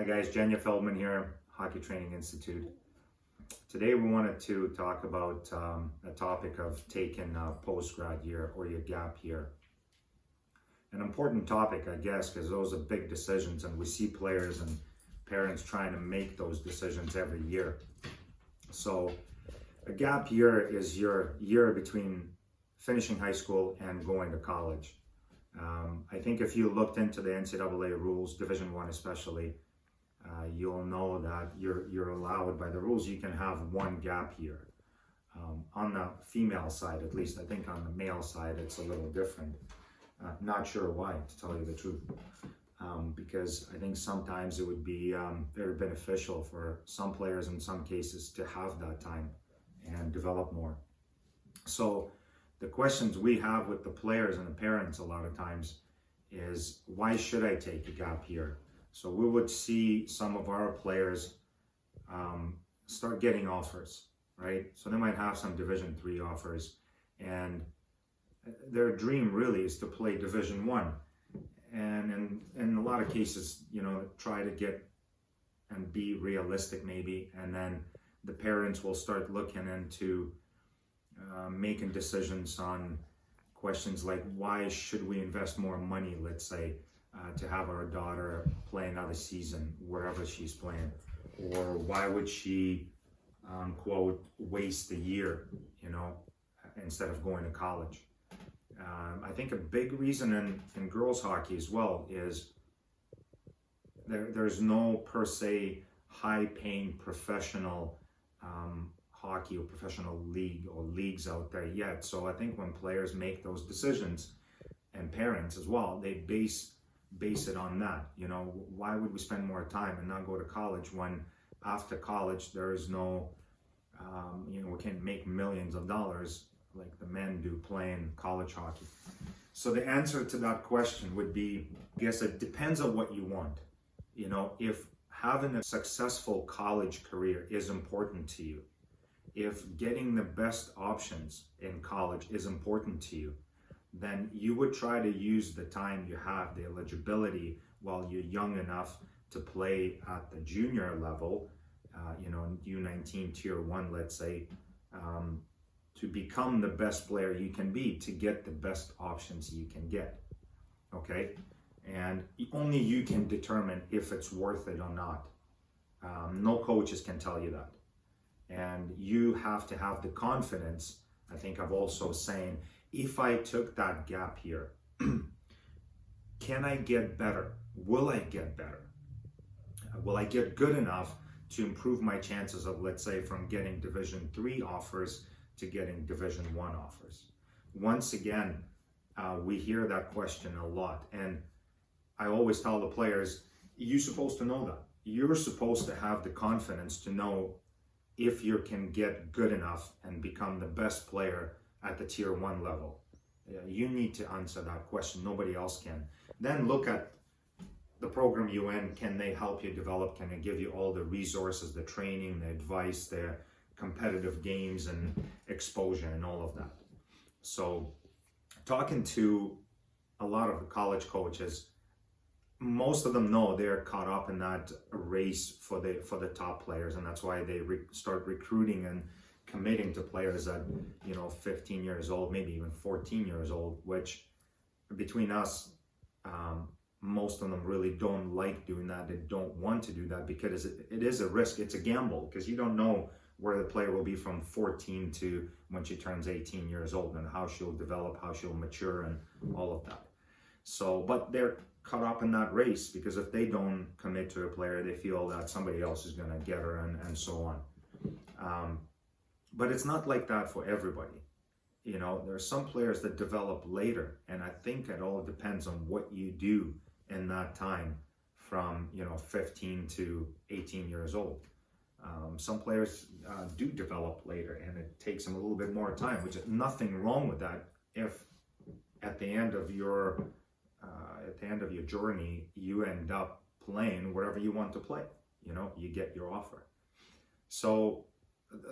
Hi guys, Jenya Feldman here, Hockey Training Institute. Today we wanted to talk about a topic of taking a post-grad year or your gap year. An important topic, I guess, because those are big decisions and we see players and parents trying to make those decisions every year. So a gap year is your year between finishing high school and going to college. I think if you looked into the NCAA rules, Division I especially, you'll know that you're allowed by the rules, you can have one gap year. On the female side, at least, I think on the male side, it's a little different. Not sure why, to tell you the truth. Because I think sometimes it would be very beneficial for some players in some cases to have that time and develop more. So the questions we have with the players and the parents a lot of times is, why should I take a gap year? So we would see some of our players start getting offers, right? So they might have some Division III offers, and their dream really is to play Division I. And in a lot of cases, try to get and be realistic maybe, and then the parents will start looking into making decisions on questions like, why should we invest more money, let's say, to have our daughter play another season wherever she's playing, or why would she quote waste a year instead of going to college. I think a big reason in girls hockey as well is there's no per se high paying professional hockey or professional league or leagues out there yet. So I think when players make those decisions, and parents as well, they base it on that. Why would we spend more time and not go to college when after college there is no we can't make millions of dollars like the men do playing college hockey. So the answer to that question would be, I guess it depends on what you want. If having a successful college career is important to you, if getting the best options in college is important to you, then you would try to use the time you have, the eligibility, while you're young enough to play at the junior level, U19 Tier 1, let's say, to become the best player you can be, to get the best options you can get, okay? And only you can determine if it's worth it or not. No coaches can tell you that. And you have to have the confidence, I think, of also saying, if I took that gap year, can I get better? Will I get better? Will I get good enough to improve my chances of, let's say, from getting Division III offers to getting Division I offers? Once again, we hear that question a lot. And I always tell the players, you're supposed to know that. You're supposed to have the confidence to know if you can get good enough and become the best player at the Tier 1 level. You need to answer that question. Nobody else can. Then look at the program you're in. Can they help you develop? Can they give you all the resources, the training, the advice, the competitive games and exposure and all of that? So talking to a lot of the college coaches, most of them know they're caught up in that race for the top players, and that's why they start recruiting and committing to players at 15 years old, maybe even 14 years old, which between us, most of them really don't like doing that. They don't want to do that because it is a risk. It's a gamble because you don't know where the player will be from 14 to when she turns 18 years old and how she'll develop, how she'll mature and all of that. So, but they're caught up in that race because if they don't commit to a player, they feel that somebody else is going to get her and so on. But it's not like that for everybody. There are some players that develop later, and I think it all depends on what you do in that time from 15 to 18 years old. Some players do develop later, and it takes them a little bit more time, which is nothing wrong with that if at the end of your journey you end up playing wherever you want to play. You get your offer. So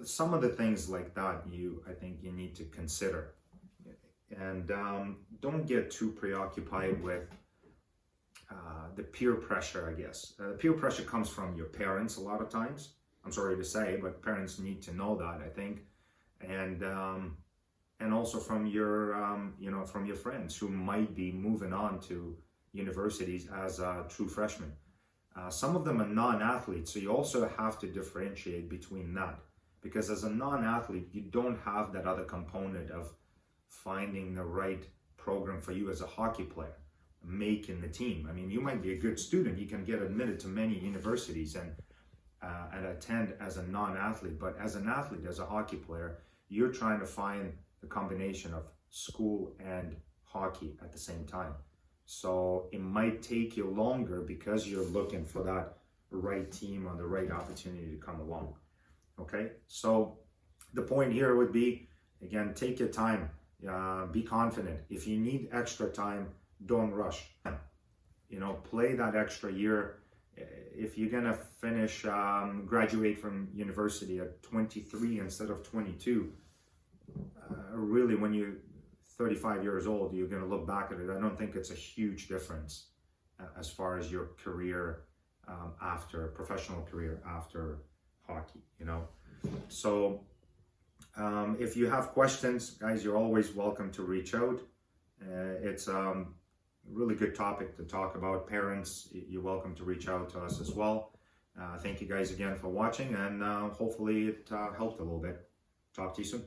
some of the things like that I think you need to consider, and don't get too preoccupied with the peer pressure, I guess. Peer pressure comes from your parents a lot of times. I'm sorry to say, but parents need to know that, I think. And also from your, from your friends who might be moving on to universities as a true freshman. Some of them are non-athletes, so you also have to differentiate between that. Because as a non-athlete, you don't have that other component of finding the right program for you as a hockey player, making the team. I mean, you might be a good student, you can get admitted to many universities and attend as a non-athlete, but as an athlete, as a hockey player, you're trying to find the combination of school and hockey at the same time. So it might take you longer because you're looking for that right team or the right opportunity to come along. Okay, so the point here would be, again, take your time, be confident. If you need extra time, don't rush. Play that extra year. If you're gonna finish, graduate from university at 23 instead of 22, really when you're 35 years old, you're gonna look back at it. I don't think it's a huge difference as far as your career professional career after hockey, So if you have questions, guys, you're always welcome to reach out. It's a really good topic to talk about. Parents, you're welcome to reach out to us as well. Thank you guys again for watching, and hopefully it helped a little bit. Talk to you soon.